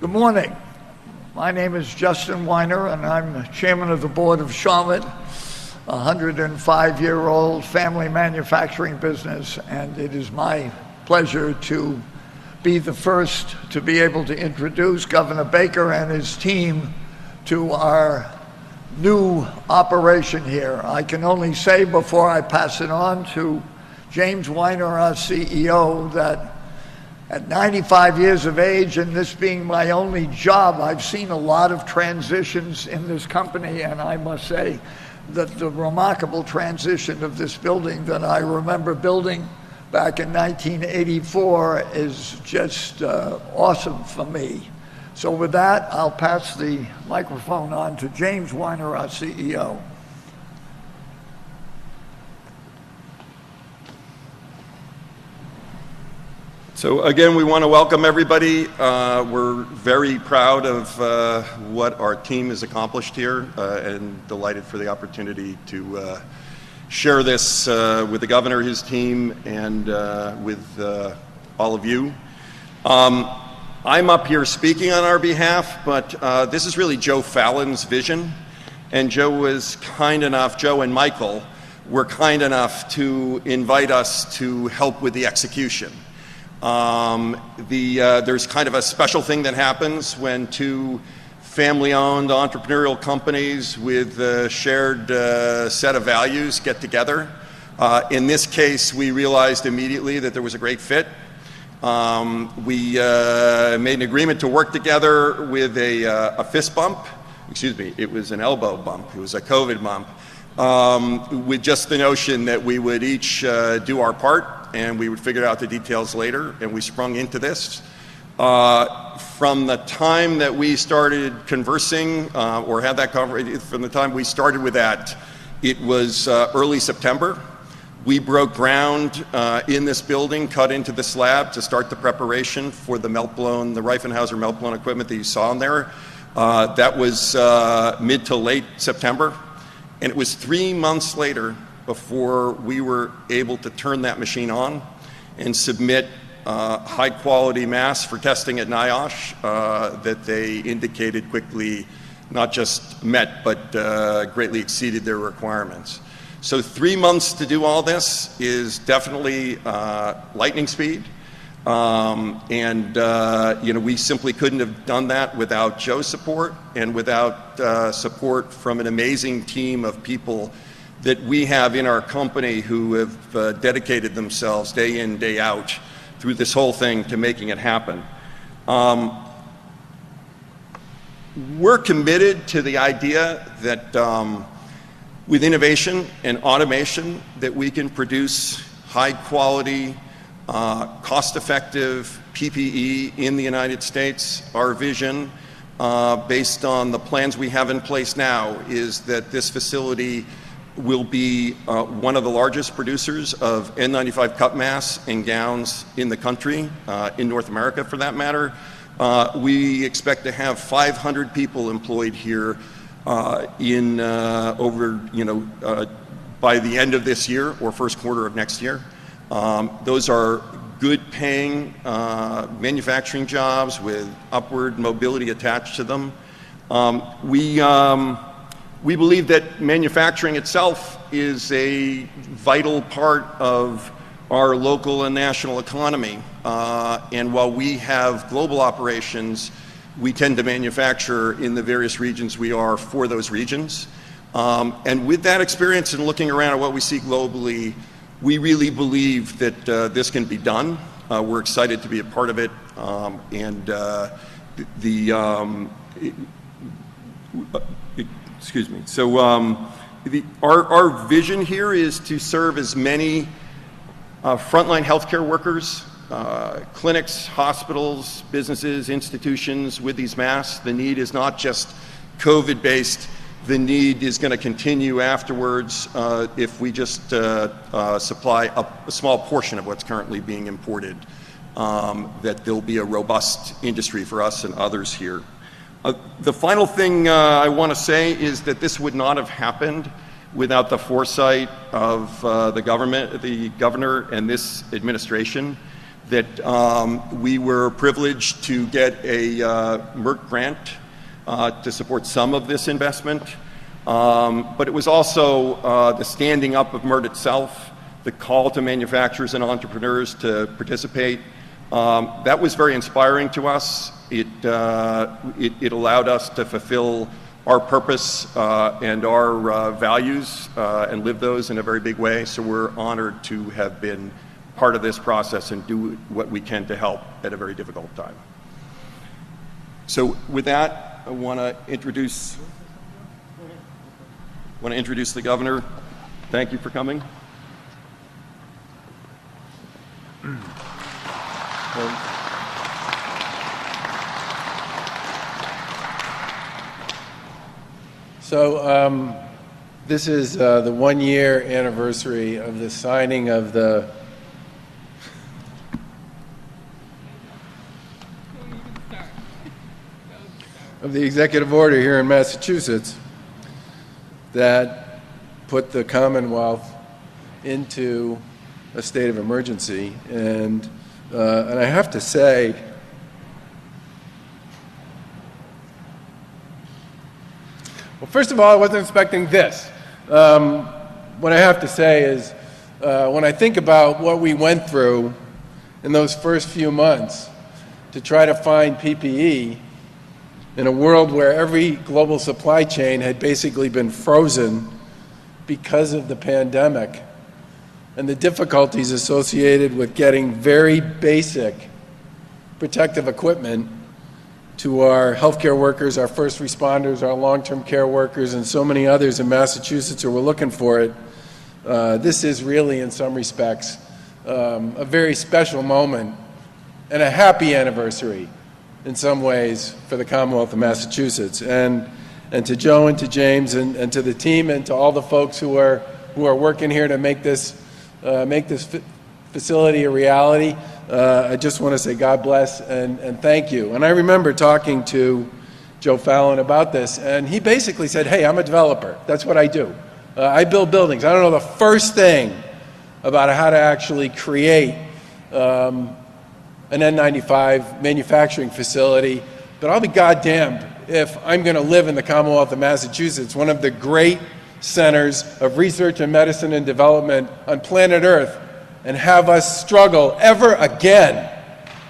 Good morning. My name is Justin Weiner, and I'm chairman of the board of Charlotte, a 105-year-old family manufacturing business, and it is my pleasure to be the first to be able to introduce Governor Baker and his team to our new operation here. I can only say before I pass it on to James Weiner, our CEO, that at 95 years of age, and this being my only job, I've seen a lot of transitions in this company, and I must say that the remarkable transition of this building that I remember building back in 1984 is just awesome for me. So with that, I'll pass the microphone on to James Weiner, our CEO. So again, we want to welcome everybody. We're very proud of what our team has accomplished here and delighted for the opportunity to share this with the governor, his team, and with all of you. I'm up here speaking on our behalf, but this is really Joe Fallon's vision. And Joe and Michael were kind enough to invite us to help with the execution. There's kind of a special thing that happens when two family-owned entrepreneurial companies with a shared set of values get together. In this case, we realized immediately that there was a great fit. We made an agreement to work together with a fist bump. Excuse me, it was an elbow bump. It was a COVID bump. With just the notion that we would each do our part and we would figure out the details later, and we sprung into this. From the time that we started conversing, or had that conversation, from the time we started with that, it was early September. We broke ground in this building, cut into the slab to start the preparation for the melt-blown, the Reifenhauser melt-blown equipment that you saw in there. That was mid to late September. And it was 3 months later before we were able to turn that machine on and submit high-quality mass for testing at NIOSH that they indicated quickly not just met, but greatly exceeded their requirements. So 3 months to do all this is definitely lightning speed. We simply couldn't have done that without Joe's support and without support from an amazing team of people that we have in our company who have dedicated themselves day in, day out through this whole thing to making it happen. We're committed to the idea that with innovation and automation that we can produce high quality, cost-effective PPE in the United States. Our vision, based on the plans we have in place now, is that this facility will be one of the largest producers of N95 cut masks and gowns in the country, in North America for that matter. We expect to have 500 people employed here by the end of this year or first quarter of next year. Those are good paying manufacturing jobs with upward mobility attached to them. We believe that manufacturing itself is a vital part of our local and national economy. And while we have global operations, we tend to manufacture in the various regions we are for those regions. And with that experience and looking around at what we see globally, we really believe that this can be done. We're excited to be a part of it. Excuse me. So our vision here is to serve as many frontline healthcare workers, clinics, hospitals, businesses, institutions with these masks. The need is not just COVID-based. The need is going to continue afterwards if we just supply a small portion of what's currently being imported, that there'll be a robust industry for us and others here. The final thing I want to say is that this would not have happened without the foresight of the governor and this administration. that we were privileged to get a Merck grant to support some of this investment. But it was also the standing up of Merck itself, the call to manufacturers and entrepreneurs to participate. That was very inspiring to us. It allowed us to fulfill our purpose and our values and live those in a very big way. So we're honored to have been part of this process and do what we can to help at a very difficult time. So with that, I want to introduce the governor. Thank you for coming. So this is the 1-year anniversary of the signing of the executive order here in Massachusetts that put the Commonwealth into a state of emergency. And I have to say, well, first of all, I wasn't expecting this. What I have to say is, when I think about what we went through in those first few months to try to find PPE in a world where every global supply chain had basically been frozen because of the pandemic, and the difficulties associated with getting very basic protective equipment to our healthcare workers, our first responders, our long-term care workers, and so many others in Massachusetts who were looking for it. This is really, in some respects, a very special moment and a happy anniversary in some ways for the Commonwealth of Massachusetts. And to Joe and to James and to the team and to all the folks who are working here to make this facility a reality, I just want to say God bless and thank you. And I remember talking to Joe Fallon about this, and he basically said, hey, I'm a developer. That's what I do. I build buildings. I don't know the first thing about how to actually create an N95 manufacturing facility, but I'll be goddamned if I'm going to live in the Commonwealth of Massachusetts, one of the great centers of research and medicine and development on planet Earth, and have us struggle ever again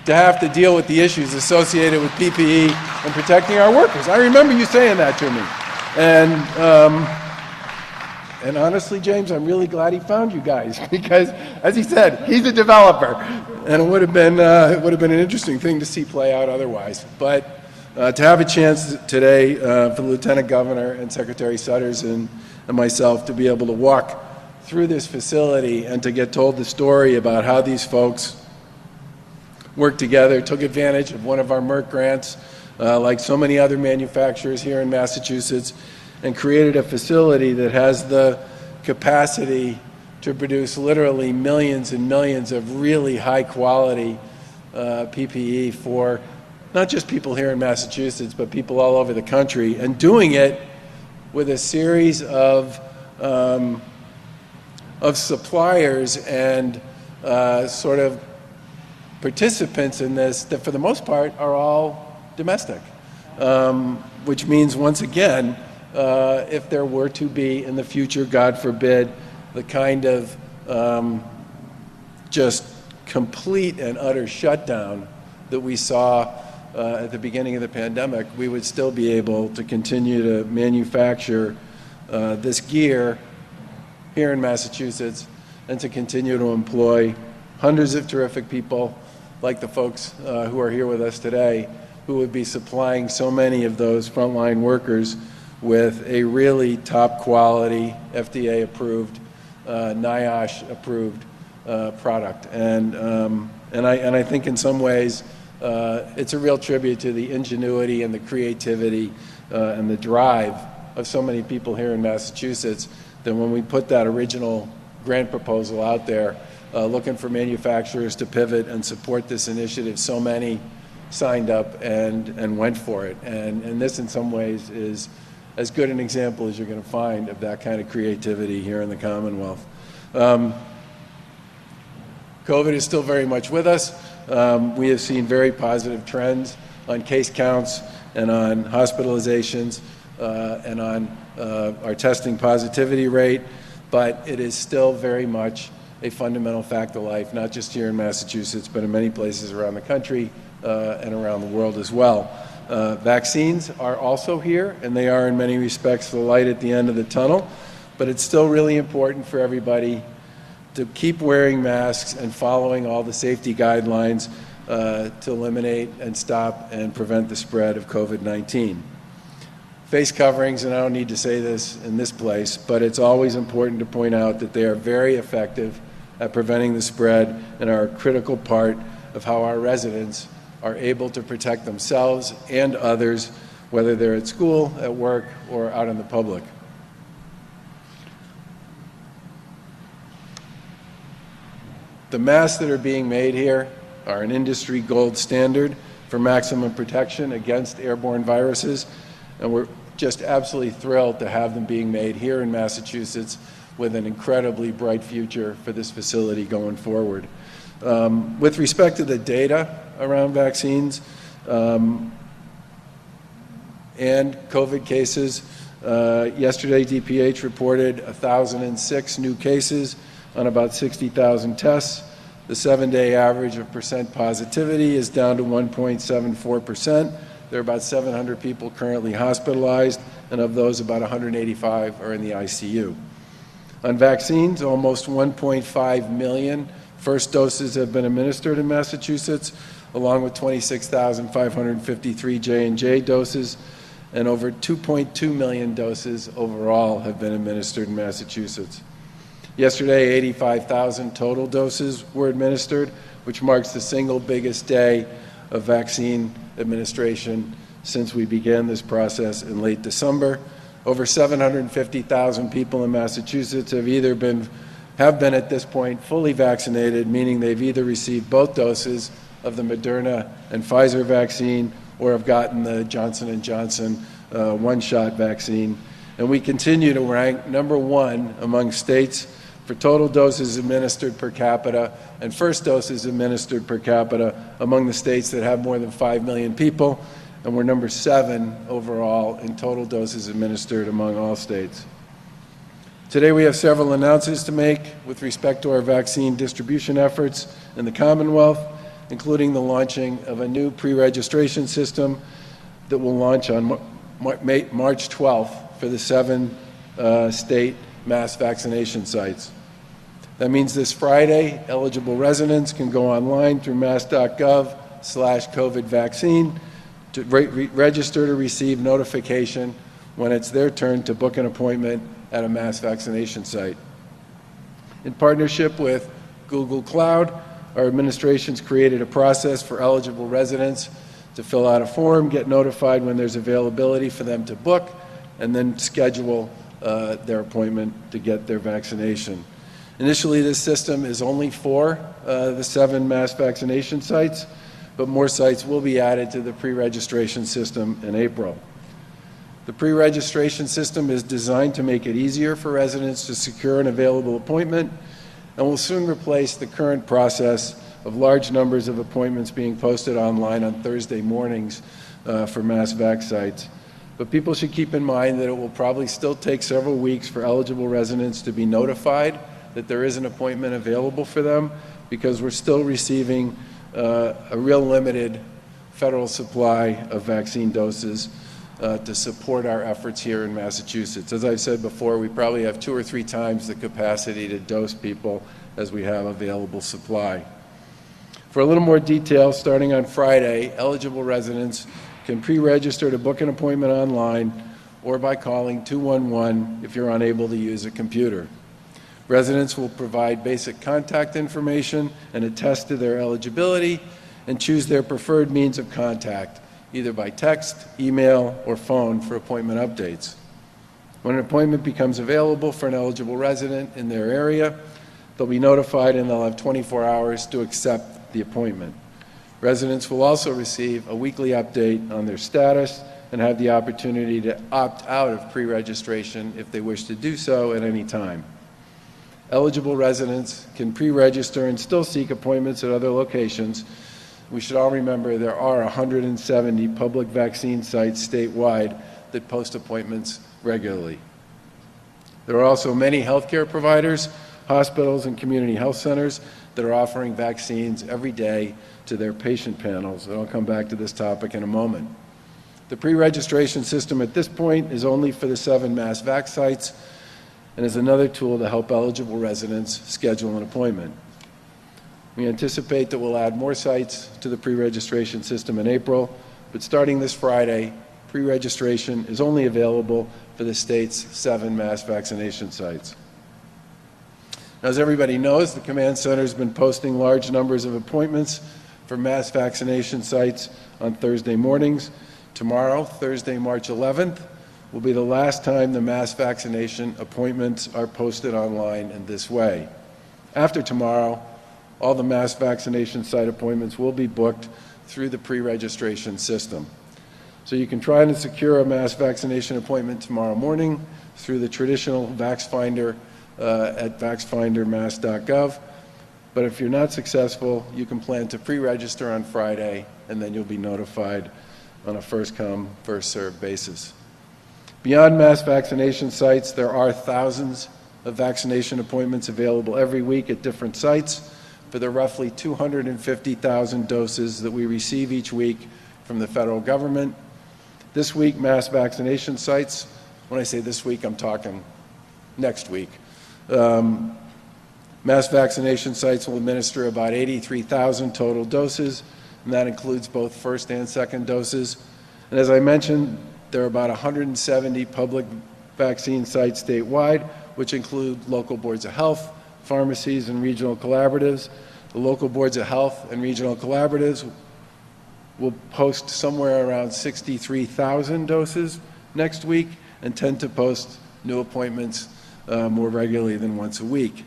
to have to deal with the issues associated with PPE and protecting our workers. I remember you saying that to me. And honestly, James, I'm really glad he found you guys because, as he said, he's a developer, and it would have been an interesting thing to see play out otherwise. But to have a chance today for the Lieutenant Governor and Secretary Sutters and myself to be able to walk through this facility and to get told the story about how these folks worked together, took advantage of one of our Merck grants, like so many other manufacturers here in Massachusetts, and created a facility that has the capacity to produce literally millions and millions of really high quality PPE for not just people here in Massachusetts, but people all over the country, and doing it with a series of suppliers and sort of participants in this that for the most part are all domestic, which means once again, if there were to be in the future, God forbid, the kind of just complete and utter shutdown that we saw at the beginning of the pandemic, we would still be able to continue to manufacture this gear here in Massachusetts and to continue to employ hundreds of terrific people like the folks who are here with us today, who would be supplying so many of those frontline workers with a really top quality, FDA approved, NIOSH approved product. And I think in some ways it's a real tribute to the ingenuity and the creativity and the drive of so many people here in Massachusetts that when we put that original grant proposal out there looking for manufacturers to pivot and support this initiative, so many signed up and went for it. And this in some ways is as good an example as you're going to find of that kind of creativity here in the Commonwealth. COVID is still very much with us. We have seen very positive trends on case counts and on hospitalizations and on our testing positivity rate, but it is still very much a fundamental fact of life, not just here in Massachusetts, but in many places around the country and around the world as well. Vaccines are also here, and they are in many respects the light at the end of the tunnel, but it's still really important for everybody to keep wearing masks and following all the safety guidelines to eliminate and stop and prevent the spread of COVID-19. Face coverings, and I don't need to say this in this place, but it's always important to point out that they are very effective at preventing the spread and are a critical part of how our residents are able to protect themselves and others, whether they're at school, at work, or out in the public. The masks that are being made here are an industry gold standard for maximum protection against airborne viruses, and we're just absolutely thrilled to have them being made here in Massachusetts with an incredibly bright future for this facility going forward. With respect to the data around vaccines and COVID cases, yesterday DPH reported 1,006 new cases on about 60,000 tests. The 7-day average of percent positivity is down to 1.74%. There are about 700 people currently hospitalized, and of those, about 185 are in the ICU. On vaccines, almost 1.5 million first doses have been administered in Massachusetts, along with 26,553 J&J doses, and over 2.2 million doses overall have been administered in Massachusetts. Yesterday, 85,000 total doses were administered, which marks the single biggest day of vaccine administration since we began this process in late December. Over 750,000 people in Massachusetts have been at this point fully vaccinated, meaning they've either received both doses of the Moderna and Pfizer vaccine or have gotten the Johnson & Johnson one-shot vaccine. And we continue to rank number one among states for total doses administered per capita and first doses administered per capita among the states that have more than 5 million people, and we're number 7 overall in total doses administered among all states. Today we have several announcements to make with respect to our vaccine distribution efforts in the Commonwealth, including the launching of a new pre-registration system that will launch on March 12th for the 7 state mass vaccination sites. That means this Friday, eligible residents can go online through mass.gov/COVID vaccine to register to receive notification when it's their turn to book an appointment at a mass vaccination site. In partnership with Google Cloud, our administration's created a process for eligible residents to fill out a form, get notified when there's availability for them to book, and then schedule their appointment to get their vaccination. Initially, this system is only for the 7 mass vaccination sites, but more sites will be added to the pre-registration system in April. The pre-registration system is designed to make it easier for residents to secure an available appointment and will soon replace the current process of large numbers of appointments being posted online on Thursday mornings for mass vac sites. But people should keep in mind that it will probably still take several weeks for eligible residents to be notified that there is an appointment available for them, because we're still receiving a real limited federal supply of vaccine doses to support our efforts here in Massachusetts. As I've said before, we probably have 2 or 3 times the capacity to dose people as we have available supply. For a little more detail, starting on Friday, eligible residents can pre-register to book an appointment online or by calling 211 if you're unable to use a computer. Residents will provide basic contact information and attest to their eligibility and choose their preferred means of contact, either by text, email, or phone for appointment updates. When an appointment becomes available for an eligible resident in their area, they'll be notified and they'll have 24 hours to accept the appointment. Residents will also receive a weekly update on their status and have the opportunity to opt out of pre-registration if they wish to do so at any time. Eligible residents can pre-register and still seek appointments at other locations. We should all remember there are 170 public vaccine sites statewide that post appointments regularly. There are also many healthcare providers, hospitals, and community health centers that are offering vaccines every day to their patient panels, and I'll come back to this topic in a moment. The pre-registration system at this point is only for the 7 mass vac sites and is another tool to help eligible residents schedule an appointment. We anticipate that we'll add more sites to the pre-registration system in April, but starting this Friday, pre-registration is only available for the state's 7 mass vaccination sites. Now, as everybody knows, the command center has been posting large numbers of appointments for mass vaccination sites on Thursday mornings. Tomorrow, Thursday, March 11th, will be the last time the mass vaccination appointments are posted online in this way. After tomorrow, all the mass vaccination site appointments will be booked through the pre-registration system. So you can try and secure a mass vaccination appointment tomorrow morning through the traditional VaxFinder at vaxfindermass.gov. But if you're not successful, you can plan to pre-register on Friday, and then you'll be notified on a first-come, first-served basis. Beyond mass vaccination sites, there are thousands of vaccination appointments available every week at different sites for the roughly 250,000 doses that we receive each week from the federal government. This week, mass vaccination sites, when I say this week, I'm talking next week. Mass vaccination sites will administer about 83,000 total doses, and that includes both first and second doses. And as I mentioned, there are about 170 public vaccine sites statewide, which include local boards of health, pharmacies, and regional collaboratives. The local boards of health and regional collaboratives will post somewhere around 63,000 doses next week and tend to post new appointments more regularly than once a week.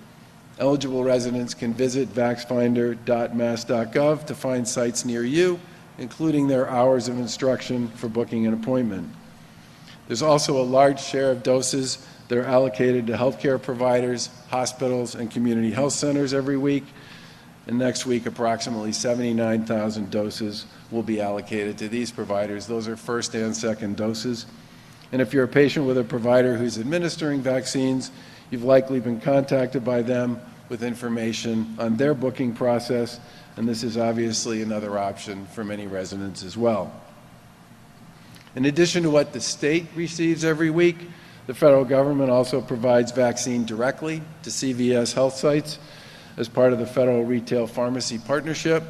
Eligible residents can visit vaxfinder.mass.gov to find sites near you, including their hours of instruction for booking an appointment. There's also a large share of doses that are allocated to healthcare providers, hospitals, and community health centers every week. And next week, approximately 79,000 doses will be allocated to these providers. Those are first and second doses. And if you're a patient with a provider who's administering vaccines, you've likely been contacted by them with information on their booking process, and this is obviously another option for many residents as well. In addition to what the state receives every week, the federal government also provides vaccine directly to CVS health sites as part of the Federal Retail Pharmacy Partnership.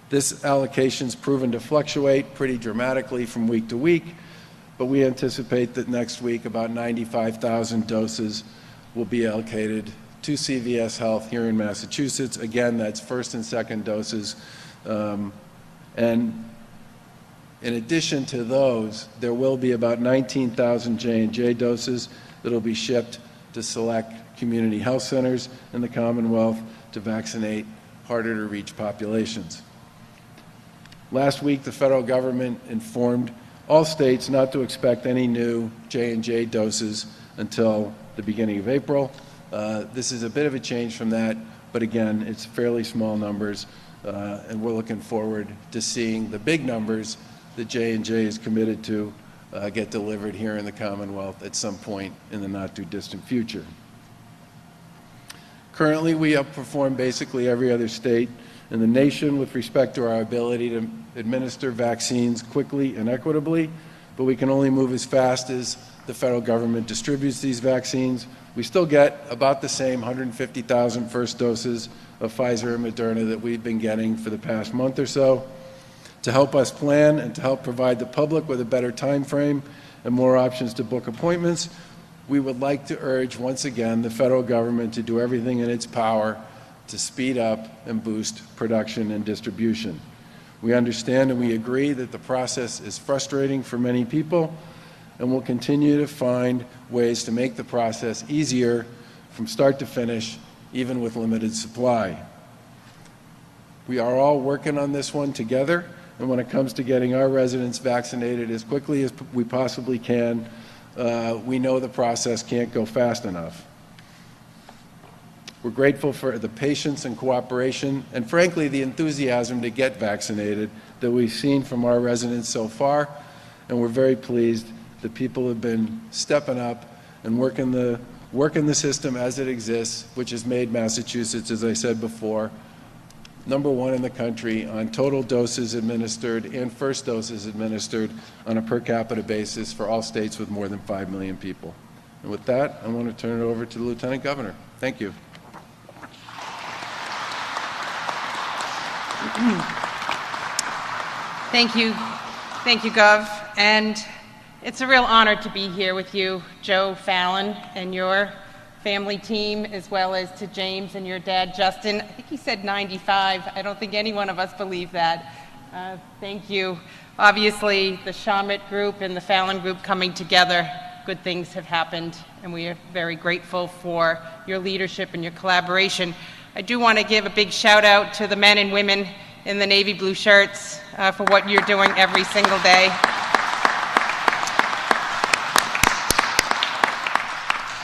This allocation's proven to fluctuate pretty dramatically from week to week, but we anticipate that next week about 95,000 doses will be allocated to CVS Health here in Massachusetts. Again, that's first and second doses. And in addition to those, there will be about 19,000 J&J doses that will be shipped to select community health centers in the Commonwealth to vaccinate harder to reach populations. Last week, the federal government informed all states not to expect any new J&J doses until the beginning of April. This is a bit of a change from that, but again, it's fairly small numbers, and we're looking forward to seeing the big numbers that J&J is committed to get delivered here in the Commonwealth at some point in the not-too-distant future. Currently, we outperform basically every other state in the nation with respect to our ability to administer vaccines quickly and equitably, but we can only move as fast as the federal government distributes these vaccines. We still get about the same 150,000 first doses of Pfizer and Moderna that we've been getting for the past month or so. To help us plan and to help provide the public with a better time frame and more options to book appointments, we would like to urge once again the federal government to do everything in its power to speed up and boost production and distribution. We understand and we agree that the process is frustrating for many people, and we'll continue to find ways to make the process easier from start to finish, even with limited supply. We are all working on this one together, and when it comes to getting our residents vaccinated as quickly as we possibly can, we know the process can't go fast enough. We're grateful for the patience and cooperation, and frankly, the enthusiasm to get vaccinated that we've seen from our residents so far. And we're very pleased that people have been stepping up and working the system as it exists, which has made Massachusetts, as I said before, #1 in the country on total doses administered and first doses administered on a per capita basis for all states with more than 5 million people. And with that, I want to turn it over to the Lieutenant Governor. Thank you. Thank you, Gov. And it's a real honor to be here with you, Joe Fallon, and your family team, as well as to James and your dad, Justin. I think he said 95. I don't think any one of us believe that. Thank you. Obviously, the Shawmut Group and the Fallon Group coming together, good things have happened, and we are very grateful for your leadership and your collaboration. I do want to give a big shout out to the men and women in the navy blue shirts for what you're doing every single day.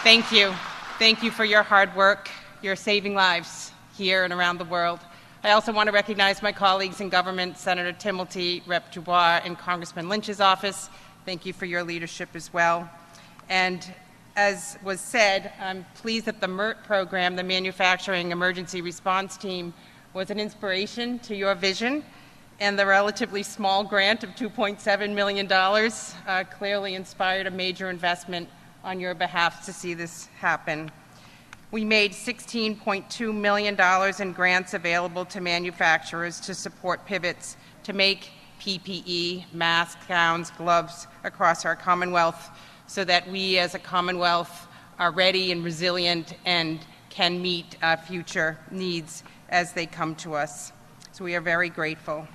Thank you. Thank you for your hard work. You're saving lives here and around the world. I also want to recognize my colleagues in government, Senator Timilty, Rep. Dubois, and Congressman Lynch's office. Thank you for your leadership as well. And as was said, I'm pleased that the MERT program, the Manufacturing Emergency Response Team, was an inspiration to your vision, and the relatively small grant of $2.7 million clearly inspired a major investment on your behalf to see this happen. We made $16.2 million in grants available to manufacturers to support pivots to make PPE, masks, gowns, gloves across our Commonwealth so that we as a Commonwealth are ready and resilient and can meet future needs as they come to us. So we are very grateful.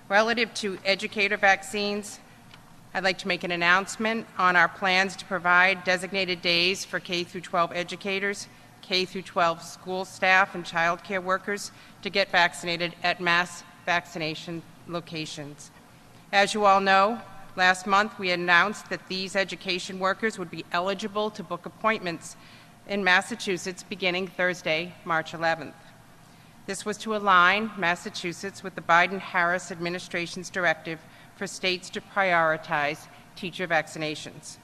Relative to educator vaccines, I'd like to make an announcement on our plans to provide designated days for K-12 educators, K-12 school staff, and child care workers to get vaccinated at mass vaccination locations. As you all know, last month we announced that these education workers would be eligible to book appointments in Massachusetts beginning Thursday, March 11th. This was to align Massachusetts with the Biden-Harris administration's directive for states to prioritize teacher vaccinations.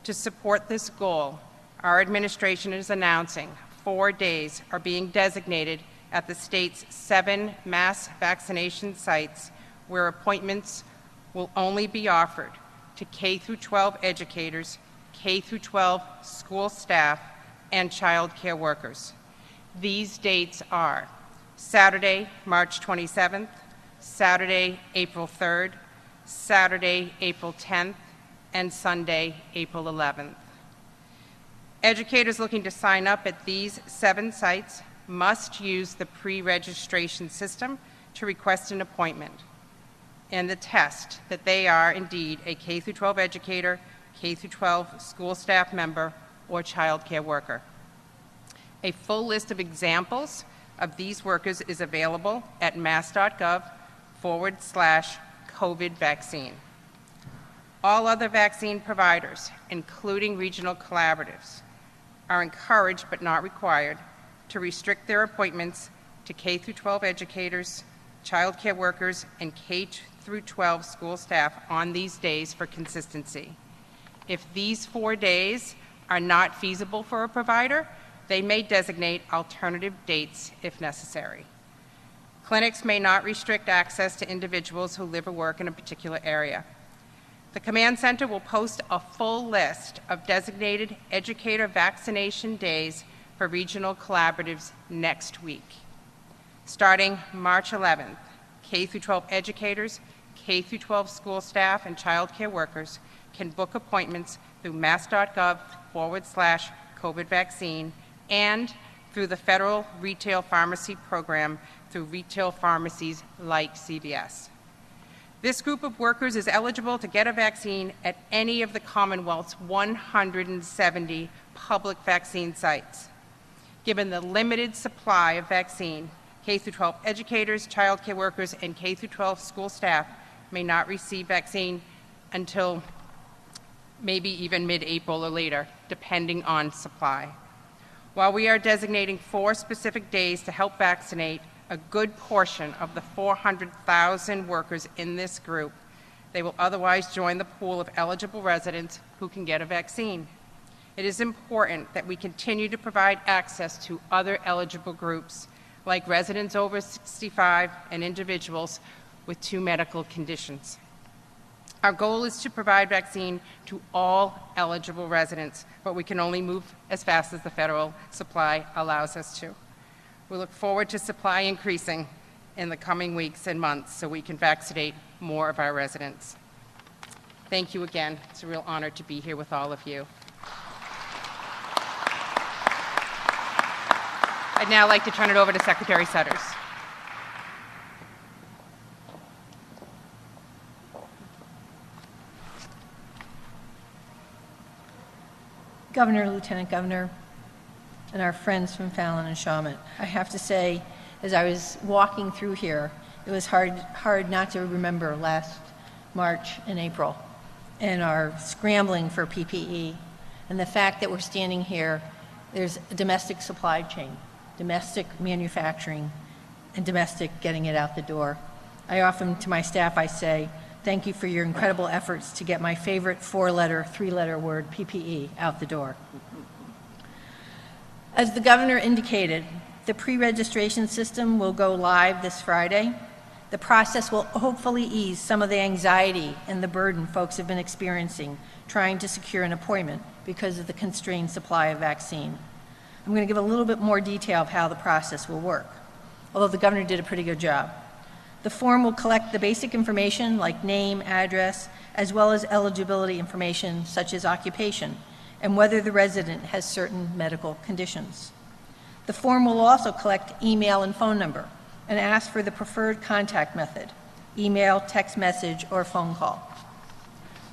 To support this goal, our administration is announcing 4 days are being designated at the state's 7 mass vaccination sites where appointments will only be offered to K-12 educators, K-12 school staff, and child care workers. These dates are Saturday, March 27th, Saturday, April 3rd, Saturday, April 10th, and Sunday, April 11th. Educators looking to sign up at these 7 sites must use the pre-registration system to request an appointment and the test that they are indeed a K-12 educator, K-12 school staff member, or child care worker. A full list of examples of these workers is available at mass.gov/COVID vaccine. All other vaccine providers, including regional collaboratives, are encouraged but not required to restrict their appointments to K-12 educators, child care workers, and K-12 school staff on these days for consistency. If these 4 days are not feasible for a provider, they may designate alternative dates if necessary. Clinics may not restrict access to individuals who live or work in a particular area. The Command Center will post a full list of designated educator vaccination days for regional collaboratives next week. Starting March 11th, K-12 educators, K-12 school staff, and child care workers can book appointments through mass.gov/COVID vaccine and through the Federal Retail Pharmacy Program through retail pharmacies like CVS. This group of workers is eligible to get a vaccine at any of the Commonwealth's 170 public vaccine sites. Given the limited supply of vaccine, K-12 educators, child care workers, and K-12 school staff may not receive vaccine until maybe even mid-April or later, depending on supply. While we are designating 4 specific days to help vaccinate a good portion of the 400,000 workers in this group, they will otherwise join the pool of eligible residents who can get a vaccine. It is important that we continue to provide access to other eligible groups, like residents over 65 and individuals with 2 medical conditions. Our goal is to provide vaccine to all eligible residents, but we can only move as fast as the federal supply allows us to. We look forward to supply increasing in the coming weeks and months so we can vaccinate more of our residents. Thank you again. It's a real honor to be here with all of you. I'd now like to turn it over to Secretary Sudders. Governor, Lieutenant Governor, and our friends from Fallon and Shawmut, I have to say, as I was walking through here, it was hard not to remember last March and April and our scrambling for PPE and the fact that we're standing here, there's a domestic supply chain, domestic manufacturing, and domestic getting it out the door. I often, to my staff, I say, thank you for your incredible efforts to get my favorite 4-letter, 3-letter word, PPE, out the door. As the governor indicated, the pre-registration system will go live this Friday. The process will hopefully ease some of the anxiety and the burden folks have been experiencing trying to secure an appointment because of the constrained supply of vaccine. I'm going to give a little bit more detail of how the process will work, although the governor did a pretty good job. The form will collect the basic information like name, address, as well as eligibility information such as occupation and whether the resident has certain medical conditions. The form will also collect email and phone number and ask for the preferred contact method, email, text message, or phone call.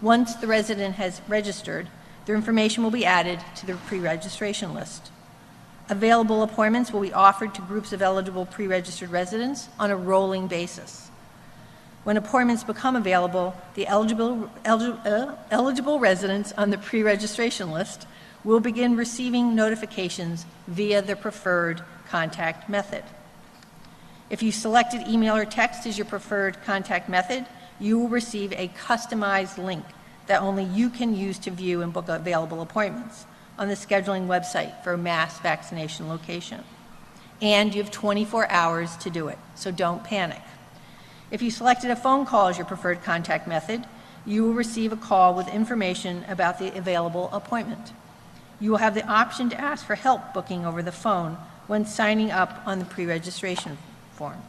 Once the resident has registered, their information will be added to the pre-registration list. Available appointments will be offered to groups of eligible pre-registered residents on a rolling basis. When appointments become available, the eligible residents on the pre-registration list will begin receiving notifications via the preferred contact method. If you selected email or text as your preferred contact method, you will receive a customized link that only you can use to view and book available appointments on the scheduling website for a mass vaccination location. And you have 24 hours to do it, so don't panic. If you selected a phone call as your preferred contact method, you will receive a call with information about the available appointment. You will have the option to ask for help booking over the phone when signing up on the pre-registration form.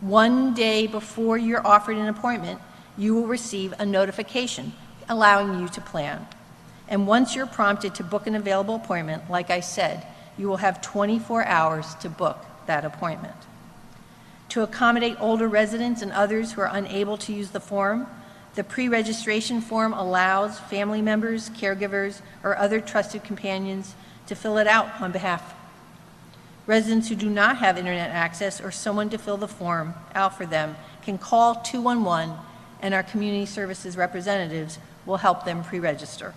One day before you're offered an appointment, you will receive a notification allowing you to plan. And once you're prompted to book an available appointment, like I said, you will have 24 hours to book that appointment. To accommodate older residents and others who are unable to use the form, the pre-registration form allows family members, caregivers, or other trusted companions to fill it out on behalf. Residents who do not have internet access or someone to fill the form out for them can call 211 and our community services representatives will help them pre-register.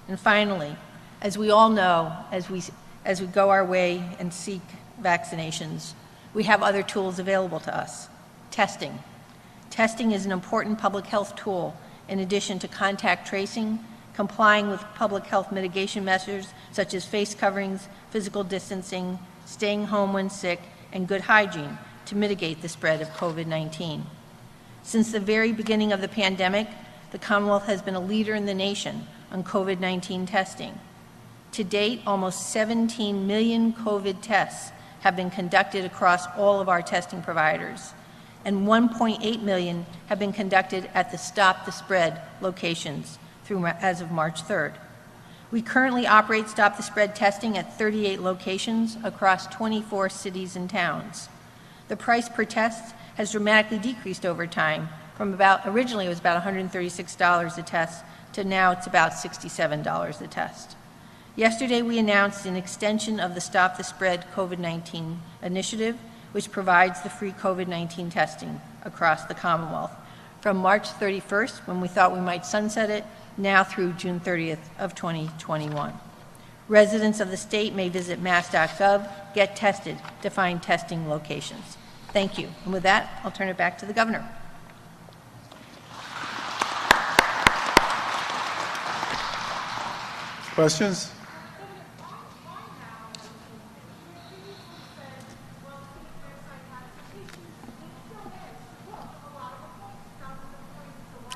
And finally, as we all know, as we go our way and seek vaccinations, we have other tools available to us. Testing. Testing is an important public health tool in addition to contact tracing, complying with public health mitigation measures such as face coverings, physical distancing, staying home when sick, and good hygiene to mitigate the spread of COVID-19. Since the very beginning of the pandemic, the Commonwealth has been a leader in the nation on COVID-19 testing. To date, almost 17 million COVID tests have been conducted across all of our testing providers, and 1.8 million have been conducted at the Stop the Spread locations as of March 3rd. We currently operate Stop the Spread testing at 38 locations across 24 cities and towns. The price per test has dramatically decreased over time from originally it was about $136 a test to now it's about $67 a test. Yesterday we announced an extension of the Stop the Spread COVID-19 initiative, which provides the free COVID-19 testing across the Commonwealth from March 31st, when we thought we might sunset it, now through June 30th of 2021. Residents of the state may visit mass.gov, get tested to find testing locations. Thank you. And with that, I'll turn it back to the governor. Questions?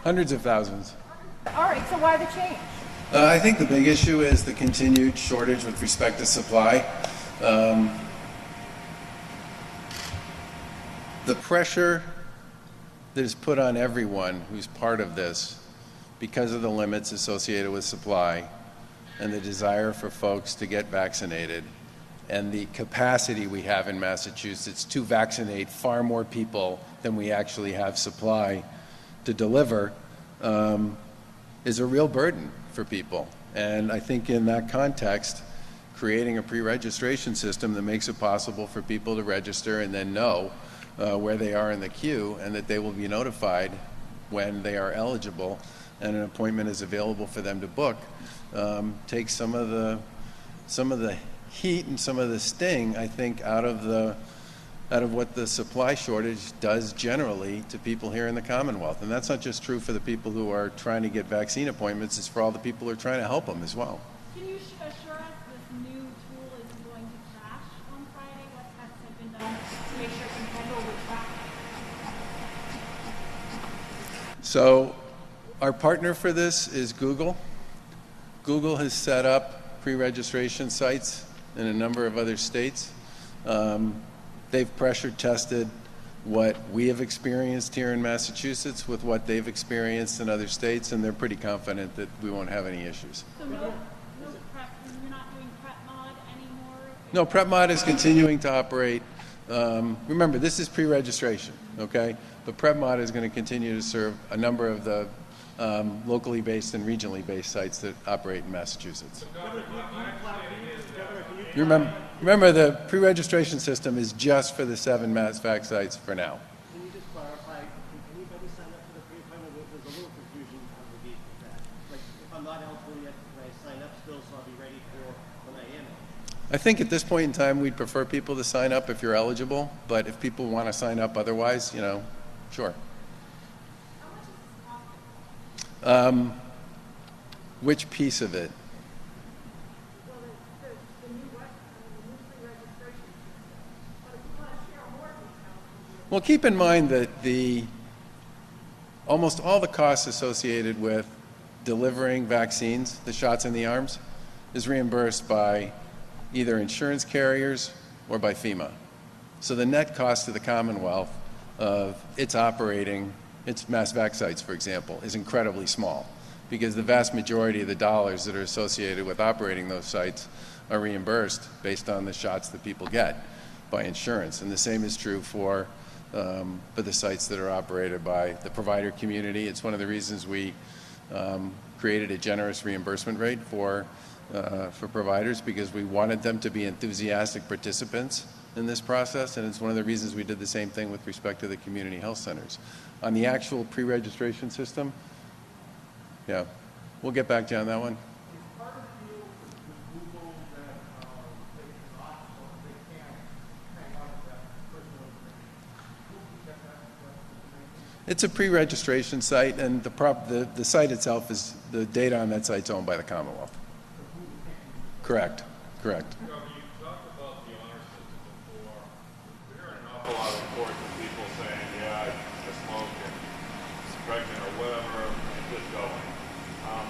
Hundreds of thousands. All right, so why the change? I think the big issue is the continued shortage with respect to supply. The pressure that is put on everyone who's part of this because of the limits associated with supply and the desire for folks to get vaccinated and the capacity we have in Massachusetts to vaccinate far more people than we actually have supply to deliver is a real burden for people. And I think in that context, creating a pre-registration system that makes it possible for people to register and then know where they are in the queue and that they will be notified when they are eligible and an appointment is available for them to book takes some of the heat and some of the sting, I think, out of what the supply shortage does generally to people here in the Commonwealth. And that's not just true for the people who are trying to get vaccine appointments, it's for all the people who are trying to help them as well. Can you assure us this new tool isn't going to crash on Friday? What tests have been done to make sure it can handle the traffic? So our partner for this is Google. Google has set up pre-registration sites in a number of other states. They've pressure tested what we have experienced here in Massachusetts with what they've experienced in other states, and they're pretty confident that we won't have any issues. So no prep, you're not doing prep mod anymore? No, PrepMod is continuing to operate. Remember, this is pre-registration, okay? But PrepMod is going to continue to serve a number of the locally based and regionally based sites that operate in Massachusetts. You remember the pre-registration system is just for the 7 MassVac sites for now. Can you just clarify, can anybody sign up for the pre-appointment? There's a little confusion on the gate with that. Like, if I'm not eligible yet, can I sign up still so I'll be ready for when I am eligible? I think at this point in time, we'd prefer people to sign up if you're eligible, but if people want to sign up otherwise, you know, sure. How much is this costing? Which piece of it? Well, the new pre-registration system. But if you want to share more details. Well, keep in mind that almost all the costs associated with delivering vaccines, the shots in the arms, is reimbursed by either insurance carriers or by FEMA. So the net cost to the Commonwealth of its operating, its MassVac sites, for example, is incredibly small because the vast majority of the dollars that are associated with operating those sites are reimbursed based on the shots that people get by insurance. And the same is true for the sites that are operated by the provider community. It's one of the reasons we created a generous reimbursement rate for providers, because we wanted them to be enthusiastic participants in this process, and it's one of the reasons we did the same thing with respect to the community health centers. On the actual pre-registration system, yeah, we'll get back to you on that one. It's a pre-registration site, and the site itself is, the data on that site's owned by the Commonwealth. Correct. You talked about the honor system before. We're hearing an awful lot of reports of people saying, yeah, I smoke and I'm pregnant or whatever, and just going.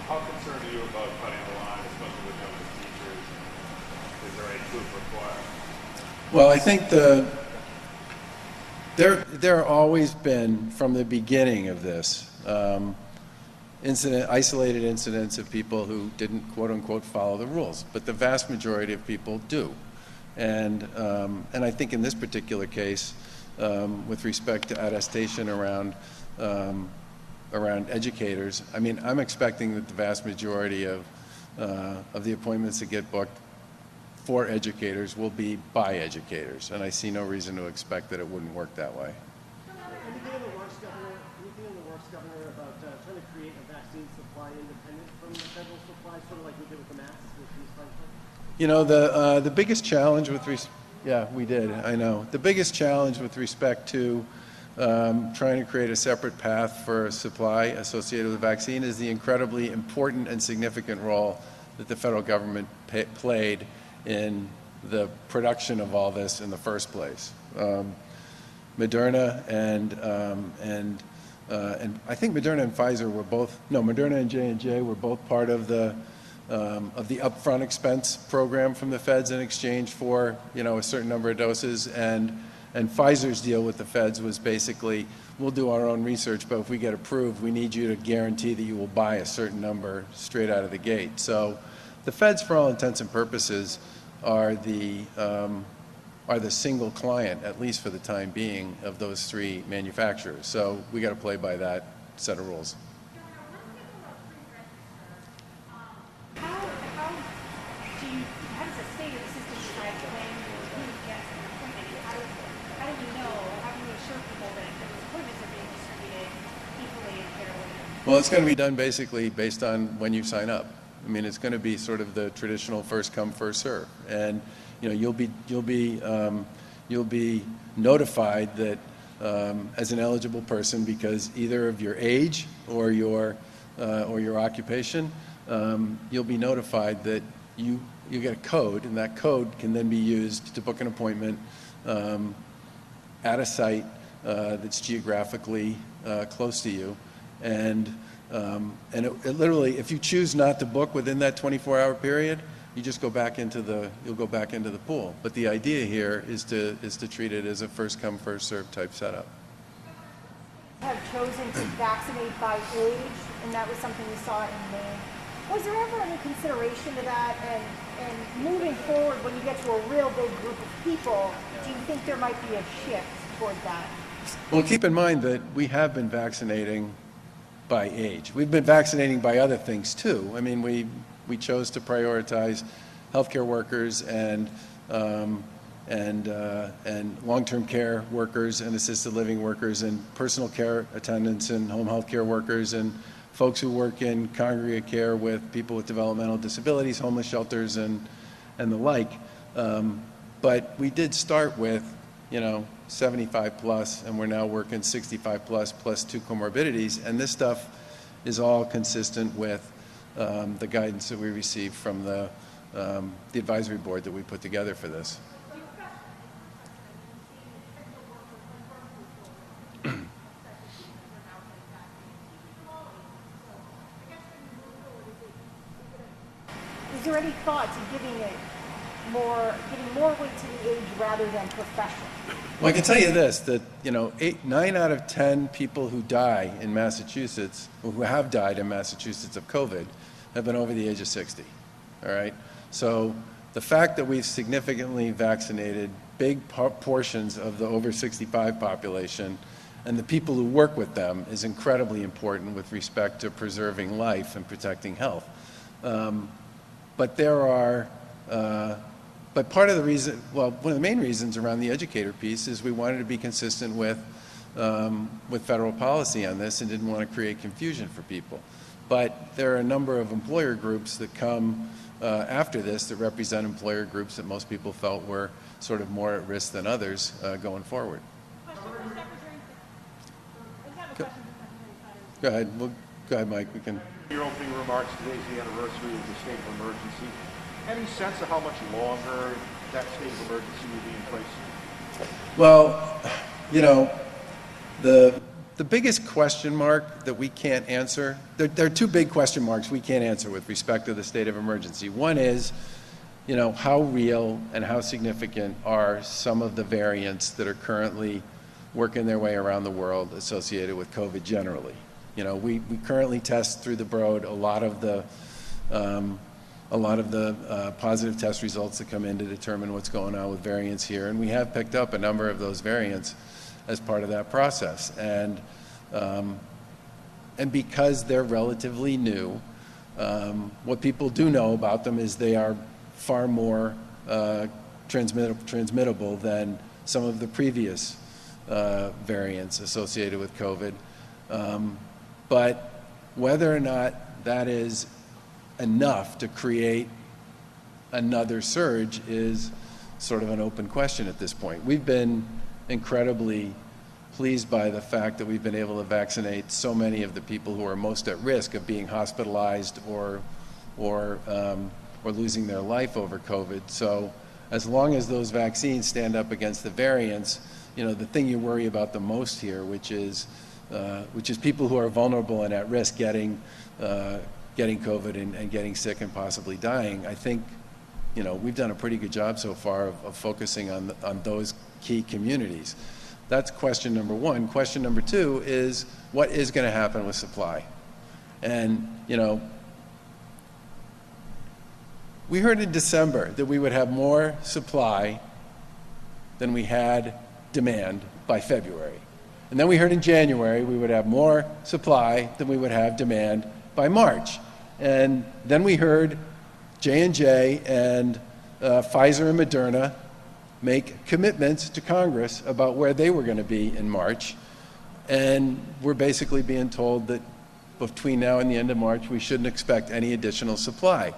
How concerned are you about cutting the line, especially with younger teachers? Is there any proof required? Well, I think there have always been, from the beginning of this, isolated incidents of people who didn't, quote unquote, follow the rules, but the vast majority of people do. And I think in this particular case, with respect to attestation around educators, I mean, I'm expecting that the vast majority of the appointments that get booked for educators will be by educators, and I see no reason to expect that it wouldn't work that way. Anything in the works, Governor, about trying to create a vaccine supply independent from the federal supply, sort of like we did with the masks with these types of? The biggest challenge with yeah, we did, I know. The biggest challenge with respect to trying to create a separate path for supply associated with the vaccine is the incredibly important and significant role that the federal government played in the production of all this in the first place. Moderna and I think Moderna and Pfizer were both, no, Moderna and J&J were both part of the upfront expense program from the feds in exchange for, a certain number of doses. And Pfizer's deal with the feds was basically, we'll do our own research, but if we get approved, we need you to guarantee that you will buy a certain number straight out of the gate. So the feds, for all intents and purposes, are the single client, at least for the time being, of those three manufacturers. So we got to play by that set of rules. How does the state of the system decide when who gets an appointment? How do you know? How do you assure people that those appointments are being distributed equally and fairly? Well, it's going to be done basically based on when you sign up. I mean, it's going to be sort of the traditional first come, first serve, and you'll be notified that as an eligible person, because either of your age or your occupation, you'll be notified that you get a code, and that code can then be used to book an appointment at a site that's geographically close to you, and it literally, if you choose not to book within that 24-hour period, you just go back into the pool. But the idea here is to treat it as a first come, first served type setup. Have chosen to vaccinate by age, and that was something we saw in Maine. Was there ever any consideration to that? And moving forward, when you get to a real big group of people, do you think there might be a shift toward that? Well, keep in mind that we have been vaccinating by age. We've been vaccinating by other things too. I mean, we chose to prioritize healthcare workers and long-term care workers and assisted living workers and personal care attendants and home health care workers and folks who work in congregate care with people with developmental disabilities, homeless shelters, and the like. But we did start with, 75 plus, and we're now working 65 plus 2 comorbidities, and this stuff is all consistent with the guidance that we received from the advisory board that we put together for this. Is there any thought to giving more weight to the age rather than profession? Well, I can tell you this, that 9 out of 10 people who die in Massachusetts, or who have died in Massachusetts of COVID, have been over the age of 60. All right. So the fact that we've significantly vaccinated big portions of the over 65 population and the people who work with them is incredibly important with respect to preserving life and protecting health. But part of the reason, well, one of the main reasons around the educator piece is we wanted to be consistent with federal policy on this and didn't want to create confusion for people. But there are a number of employer groups that come after this that represent employer groups that most people felt were sort of more at risk than others going forward. Go ahead. Well, go ahead, Mike. We can. Your opening remarks, today's the anniversary of the state of emergency. Any sense of how much longer that state of emergency will be in place? Well, the biggest question mark that we can't answer, there are two big question marks we can't answer with respect to the state of emergency. One is, how real and how significant are some of the variants that are currently working their way around the world associated with COVID generally. We currently test through the Broad a lot of the positive test results that come in to determine what's going on with variants here, and we have picked up a number of those variants as part of that process. And because they're relatively new, what people do know about them is they are far more transmittable than some of the previous variants associated with COVID. But whether or not that is enough to create another surge is sort of an open question at this point. We've been incredibly pleased by the fact that we've been able to vaccinate so many of the people who are most at risk of being hospitalized or losing their life over COVID. So as long as those vaccines stand up against the variants, the thing you worry about the most here, which is people who are vulnerable and at risk getting COVID and getting sick and possibly dying, I think, we've done a pretty good job so far of focusing on those key communities. That's question number one. Question number two is, what is going to happen with supply? And, we heard in December that we would have more supply than we had demand by February. And then we heard in January we would have more supply than we would have demand by March. And then we heard J&J and Pfizer and Moderna make commitments to Congress about where they were going to be in March. And we're basically being told that between now and the end of March, we shouldn't expect any additional supply.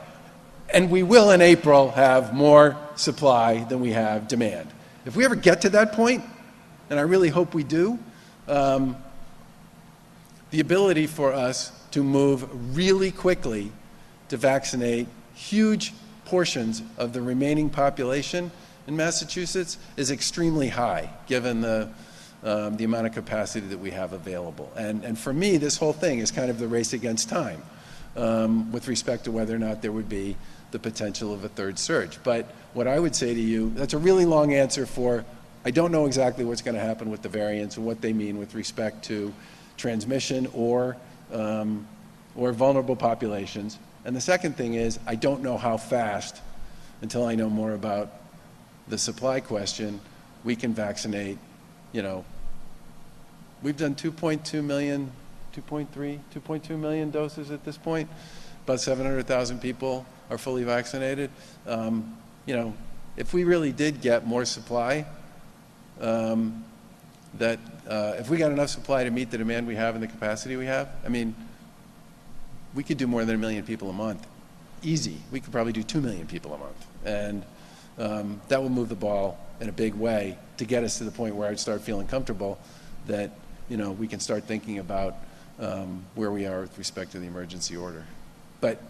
And we will in April have more supply than we have demand. If we ever get to that point, and I really hope we do, the ability for us to move really quickly to vaccinate huge portions of the remaining population in Massachusetts is extremely high, given the amount of capacity that we have available. And for me, this whole thing is kind of the race against time with respect to whether or not there would be the potential of a third surge. But what I would say to you, that's a really long answer for, I don't know exactly what's going to happen with the variants and what they mean with respect to transmission or vulnerable populations. And the second thing is, I don't know how fast, until I know more about the supply question, we can vaccinate. We've done 2.2 million, 2.2 million doses at this point. About 700,000 people are fully vaccinated. If we really did get more supply, if we got enough supply to meet the demand we have and the capacity we have, we could do more than 1 million people a month. Easy. We could probably do 2 million people a month. And that will move the ball in a big way to get us to the point where I'd start feeling comfortable that, we can start thinking about where we are with respect to the emergency order. But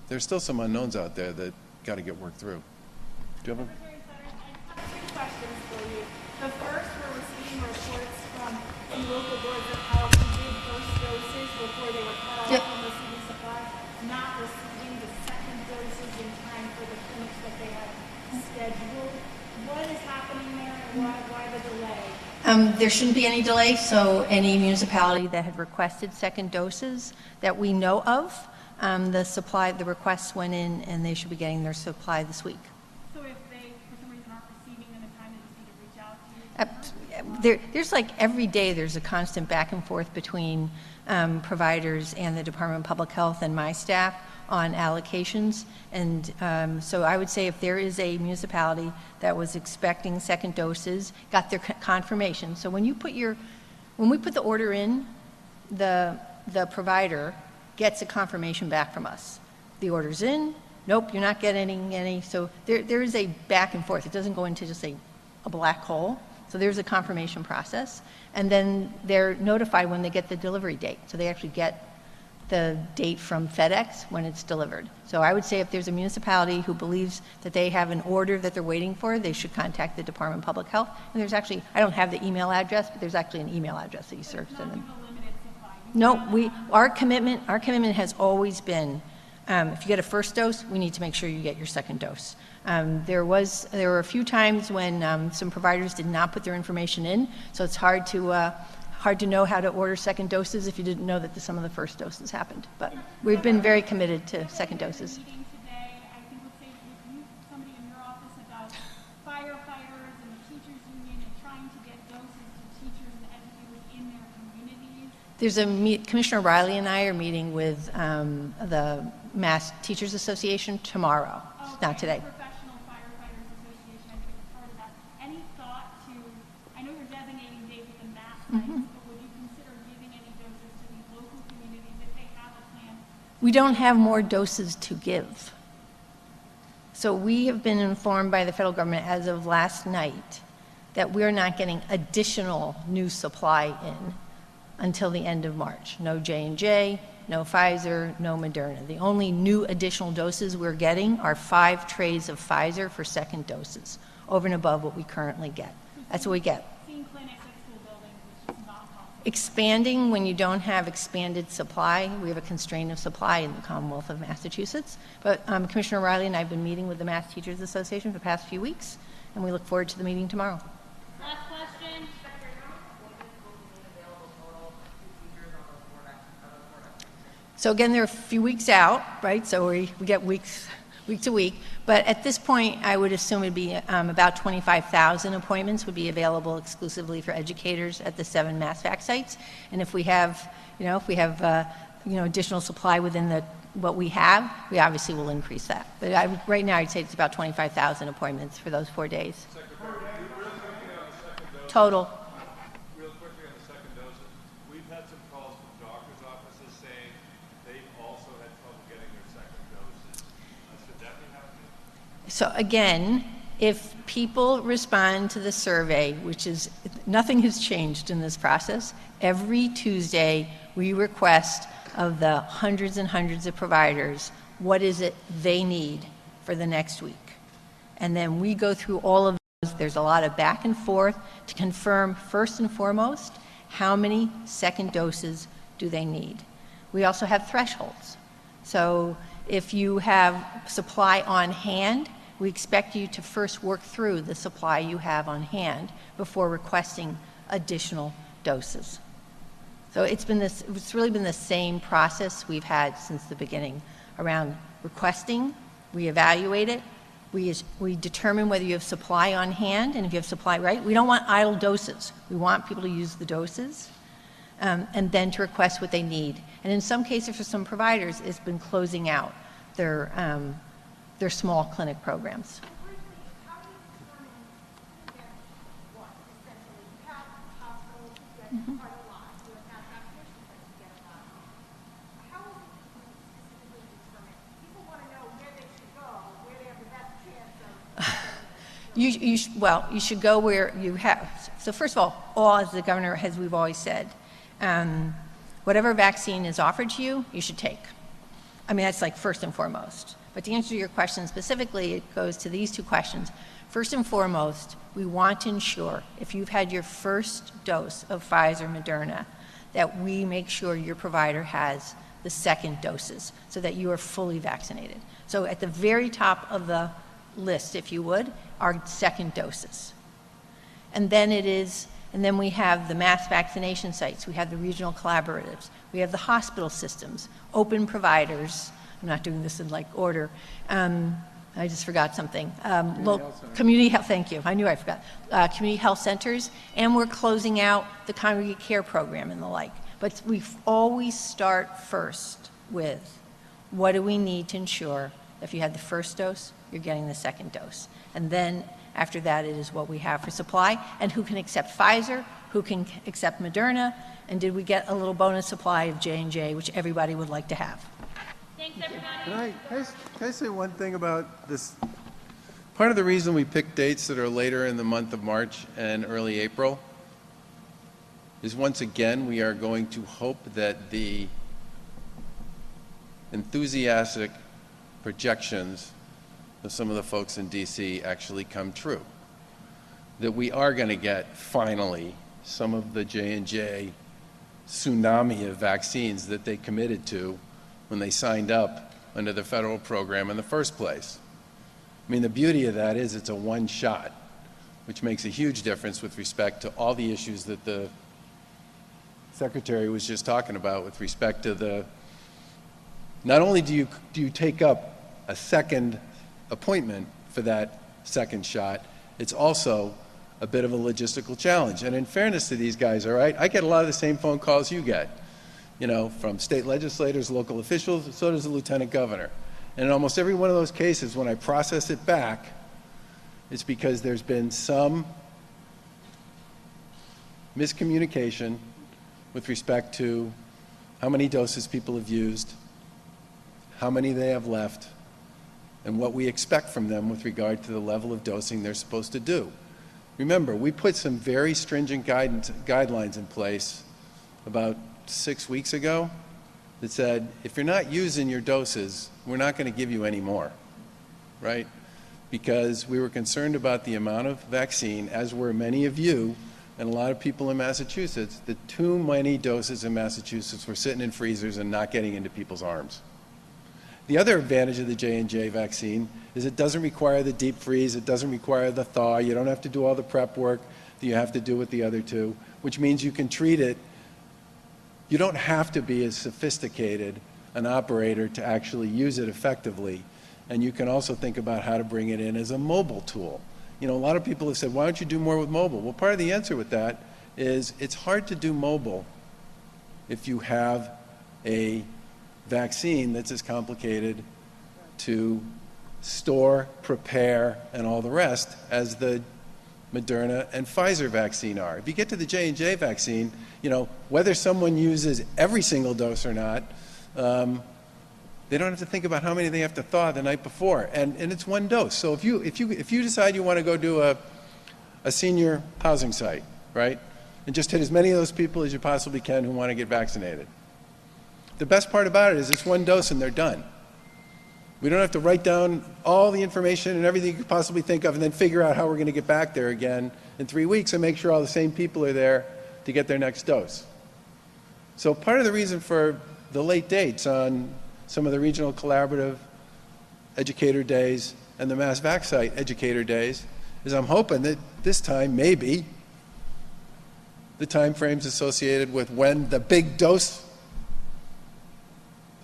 there's still some unknowns out there that got to get worked through. Do you have Secretary Sutter, I have 2 questions for you. The first, we're receiving reports from some local boards of health who did first doses before they were cut off from receiving supply, not receiving the second doses in time for the clinics that they had scheduled. What is happening there, and why the delay? There shouldn't be any delay, so any municipality that had requested second doses that we know of, the requests went in and they should be getting their supply this week. So if they, for some reason, aren't receiving them in time, they just need to reach out to you? There's every day there's a constant back and forth between providers and the Department of Public Health and my staff on allocations. And so I would say if there is a municipality that was expecting second doses, got their confirmation. So when we put the order in, the provider gets a confirmation back from us. The order's in, nope, you're not getting any. So there is a back and forth. It doesn't go into just a black hole. So there's a confirmation process. And then they're notified when they get the delivery date. So they actually get the date from FedEx when it's delivered. So I would say if there's a municipality who believes that they have an order that they're waiting for, they should contact the Department of Public Health. And there's actually, I don't have the email address, but there's actually an email address that you search to them. No, our commitment has always been, if you get a first dose, we need to make sure you get your second dose. There were a few times when some providers did not put their information in, so it's hard to know how to order second doses if you didn't know that some of the first doses happened. But we've been very committed to second doses. Meeting today, I think with somebody in your office about firefighters and the teachers union and trying to get doses to teachers and educators in their communities. Commissioner Riley and I are meeting with the Mass Teachers Association tomorrow, not today. Professional Firefighters Association, I think it's part of that. Any thought to, I know you're designating dates with the mass sites, but would you consider giving any doses to these local communities if they have a plan? We don't have more doses to give. So we have been informed by the federal government as of last night that we're not getting additional new supply in until the end of March. No J&J, no Pfizer, no Moderna. The only new additional doses we're getting are 5 trays of Pfizer for second doses, over and above what we currently get. That's what we get. Seeing clinics at school buildings, which is not possible. Expanding when you don't have expanded supply. We have a constraint of supply in the Commonwealth of Massachusetts. But Commissioner Riley and I have been meeting with the Mass Teachers Association for the past few weeks, and we look forward to the meeting tomorrow. Last question. So again, they're a few weeks out, right? So we get week to week. But at this point, I would assume it'd be about 25,000 appointments would be available exclusively for educators at the 7 MassVac sites. And if we have, additional supply within what we have, we obviously will increase that. But right now, I'd say it's about 25,000 appointments for those 4 days. Total. Real quickly on the second doses, we've had some calls from doctors' offices saying they've also had trouble getting their second doses. Should that be happening? So again, if people respond to the survey, which is, nothing has changed in this process, every Tuesday we request of the hundreds and hundreds of providers, what is it they need for the next week? And then we go through all of those. There's a lot of back and forth to confirm, first and foremost, how many second doses do they need. We also have thresholds. So if you have supply on hand, we expect you to first work through the supply you have on hand before requesting additional doses. So it's really been the same process we've had since the beginning around requesting, we evaluate it, we determine whether you have supply on hand, and if you have supply, right? We don't want idle doses. We want people to use the doses, and then to request what they need. And in some cases, for some providers, it's been closing out their small clinic programs. How do you determine who gets what, essentially? You have hospitals who get quite a lot. You have vaccination centers who get a lot. How is it specifically determined? People want to know where they should go, where they have the best chance of... You should go where you have. So first of all, as the governor, as we've always said, whatever vaccine is offered to you, you should take. I mean, that's like first and foremost. But to answer your question specifically, it goes to these 2 questions. First and foremost, we want to ensure if you've had your first dose of Pfizer, Moderna, that we make sure your provider has the second doses so that you are fully vaccinated. So at the very top of the list, if you would, are second doses. And then we have the mass vaccination sites, we have the regional collaboratives, we have the hospital systems, open providers. I'm not doing this in like order. I just forgot something. Community health, thank you. I knew I forgot. Community health centers, and we're closing out the congregate care program and the like. But we always start first with what do we need to ensure that if you had the first dose, you're getting the second dose. And then after that, it is what we have for supply and who can accept Pfizer, who can accept Moderna, and did we get a little bonus supply of J&J, which everybody would like to have. Thanks, everybody. Can I say one thing about this? Part of the reason we pick dates that are later in the month of March and early April is, once again, we are going to hope that the enthusiastic projections of some of the folks in D.C. actually come true. That we are going to get, finally, some of the J&J tsunami of vaccines that they committed to when they signed up under the federal program in the first place. I mean, the beauty of that is it's a one shot, which makes a huge difference with respect to all the issues that the Secretary was just talking about with respect to the, not only do you take up a second appointment for that second shot, it's also a bit of a logistical challenge. And in fairness to these guys, all right, I get a lot of the same phone calls you get, from state legislators, local officials, so does the lieutenant governor. And in almost every one of those cases, when I process it back, it's because there's been some miscommunication with respect to how many doses people have used, how many they have left, and what we expect from them with regard to the level of dosing they're supposed to do. Remember, we put some very stringent guidelines in place about 6 weeks ago that said, if you're not using your doses, we're not going to give you any more, right? Because we were concerned about the amount of vaccine, as were many of you and a lot of people in Massachusetts, that too many doses in Massachusetts were sitting in freezers and not getting into people's arms. The other advantage of the J&J vaccine is it doesn't require the deep freeze, it doesn't require the thaw, you don't have to do all the prep work that you have to do with the other two, which means you can treat it. You don't have to be as sophisticated an operator to actually use it effectively. And you can also think about how to bring it in as a mobile tool. You know, a lot of people have said, why don't you do more with mobile? Well, part of the answer with that is it's hard to do mobile if you have a vaccine that's as complicated to store, prepare, and all the rest as the Moderna and Pfizer vaccine are. If you get to the J&J vaccine, you know, whether someone uses every single dose or not, they don't have to think about how many they have to thaw the night before, and it's one dose. So if you decide you want to go do a senior housing site, right, and just hit as many of those people as you possibly can who want to get vaccinated, the best part about it is it's one dose and they're done. We don't have to write down all the information and everything you could possibly think of and then figure out how we're going to get back there again in 3 weeks and make sure all the same people are there to get their next dose. So part of the reason for the late dates on some of the regional collaborative educator days and the Mass Vac site educator days is I'm hoping that this time maybe the time frames associated with when the big dose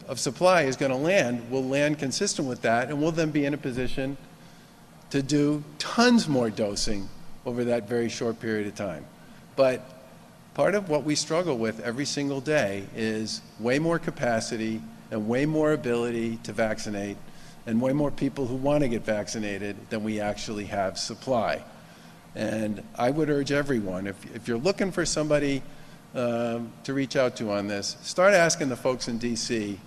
of supply is going to land will land consistent with that, and we'll then be in a position to do tons more dosing over that very short period of time. But part of what we struggle with every single day is way more capacity and way more ability to vaccinate and way more people who want to get vaccinated than we actually have supply. And I would urge everyone, if you're looking for somebody to reach out to on this, start asking the folks in DC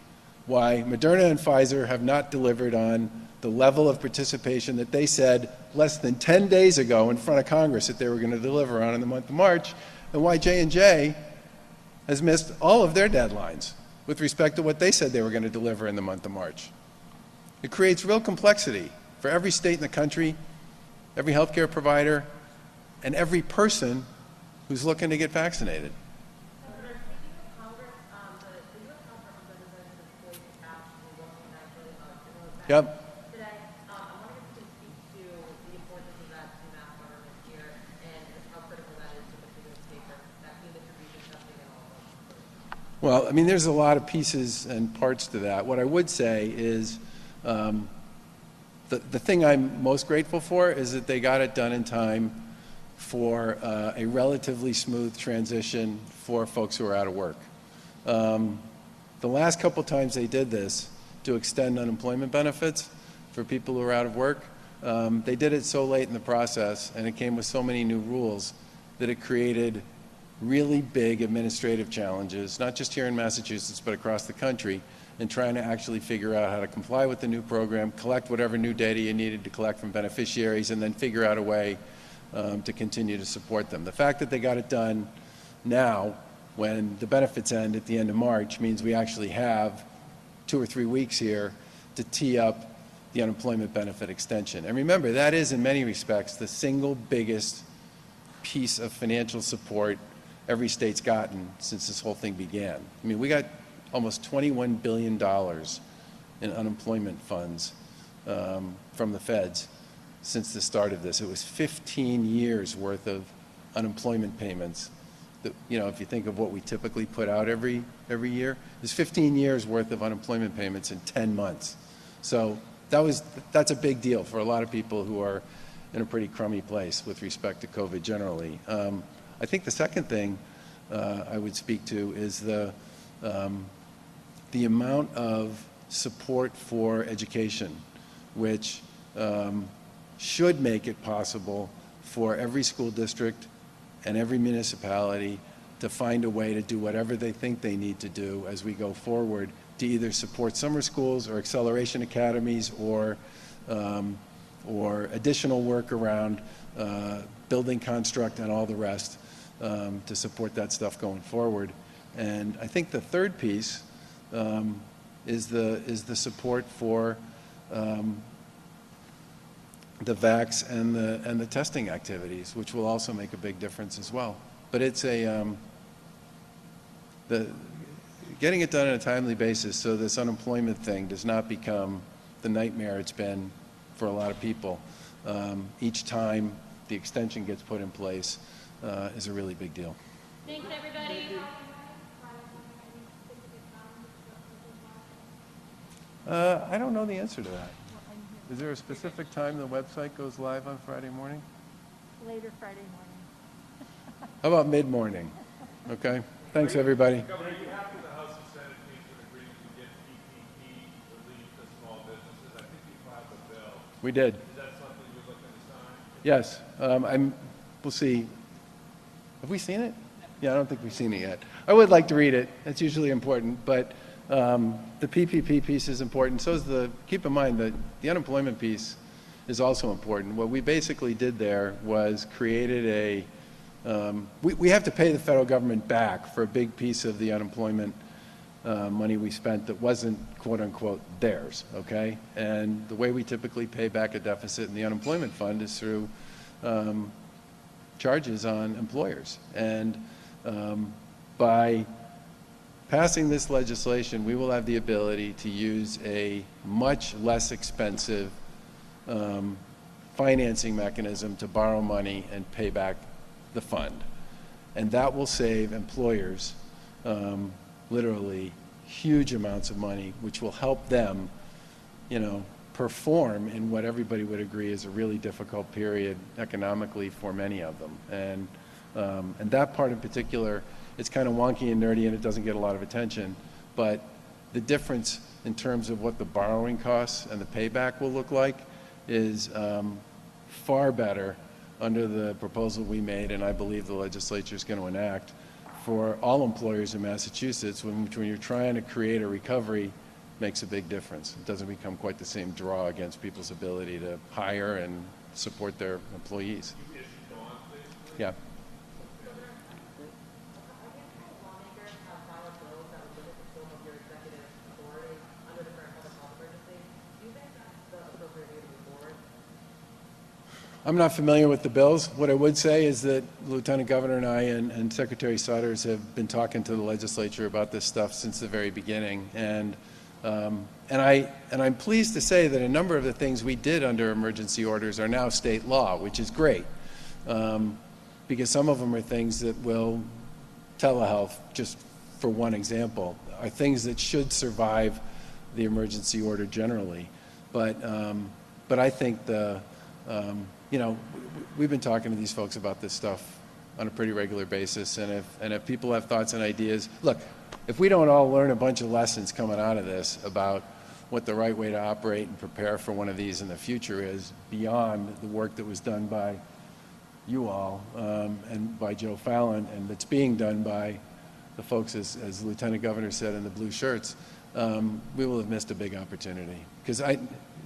why Moderna and Pfizer have not delivered on the level of participation that they said less than 10 days ago in front of Congress that they were going to deliver on in the month of March, and why J&J has missed all of their deadlines with respect to what they said they were going to deliver in the month of March. It creates real complexity for every state in the country, every healthcare provider, and every person who's looking to get vaccinated. Yep. Today, I'm wondering if you can speak to the importance of that to Mass government here and how critical that is to the freedom of paper, vaccine distribution, testing, and all of that. Well, I mean, there's a lot of pieces and parts to that. What I would say is the thing I'm most grateful for is that they got it done in time for a relatively smooth transition for folks who are out of work. The last couple times they did this, to extend unemployment benefits for people who are out of work, they did it so late in the process and it came with so many new rules that it created really big administrative challenges, not just here in Massachusetts, but across the country, in trying to actually figure out how to comply with the new program, collect whatever new data you needed to collect from beneficiaries, and then figure out a way to continue to support them. The fact that they got it done now, when the benefits end at the end of March, means we actually have 2 or 3 weeks here to tee up the unemployment benefit extension. And remember, that is in many respects the single biggest piece of financial support every state's gotten since this whole thing began. I mean, we got almost $21 billion in unemployment funds from the feds since the start of this. It was 15 years worth of unemployment payments. You know, if you think of what we typically put out every year, there's 15 years worth of unemployment payments in 10 months. So that's a big deal for a lot of people who are in a pretty crummy place with respect to COVID generally. I think the second thing I would speak to is the amount of support for education, which should make it possible for every school district and every municipality to find a way to do whatever they think they need to do as we go forward to either support summer schools or acceleration academies or or additional work around building construct and all the rest to support that stuff going forward. And I think the third piece is the support for the vax and the testing activities, which will also make a big difference as well. But it's getting it done on a timely basis so this unemployment thing does not become the nightmare it's been for a lot of people. Each time the extension gets put in place is a really big deal. Thanks, everybody. I don't know the answer to that. Is there a specific time the website goes live on Friday morning? Later Friday morning. How about mid-morning? Okay. Thanks, everybody. Governor, you happy the House and Senate came to an agreement to give PPP relief to small businesses? I think you filed a bill. We did. Is that something you're looking to sign? Yes. We'll see. Have we seen it? Yeah, I don't think we've seen it yet. I would like to read it. It's usually important, but the PPP piece is important. So is keep in mind that the unemployment piece is also important. What we basically did there was created we have to pay the federal government back for a big piece of the unemployment money we spent that wasn't quote unquote theirs, okay? And the way we typically pay back a deficit in the unemployment fund is through charges on employers. And by passing this legislation, we will have the ability to use a much less expensive financing mechanism to borrow money and pay back the fund. And that will save employers literally huge amounts of money, which will help them, perform in what everybody would agree is a really difficult period economically for many of them. And that part in particular, it's kind of wonky and nerdy and it doesn't get a lot of attention, but the difference in terms of what the borrowing costs and the payback will look like is far better under the proposal we made, and I believe the legislature is going to enact, for all employers in Massachusetts, when you're trying to create a recovery, makes a big difference. It doesn't become quite the same draw against people's ability to hire and support their employees. Yeah. I'm not familiar with the bills. What I would say is that Lieutenant Governor and I and Secretary Sutters have been talking to the legislature about this stuff since the very beginning. And I'm pleased to say that a number of the things we did under emergency orders are now state law, which is great. Because some of them are things that will, telehealth, just for one example, are things that should survive the emergency order generally. But I think we've been talking to these folks about this stuff on a pretty regular basis, and if people have thoughts and ideas, look, if we don't all learn a bunch of lessons coming out of this about what the right way to operate and prepare for one of these in the future is, beyond the work that was done by you all and by Joe Fallon, and that's being done by the folks, as Lieutenant Governor said, in the blue shirts, we will have missed a big opportunity. Because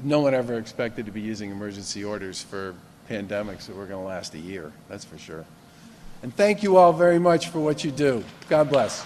no one ever expected to be using emergency orders for pandemics that were going to last a year, that's for sure. And thank you all very much for what you do. God bless.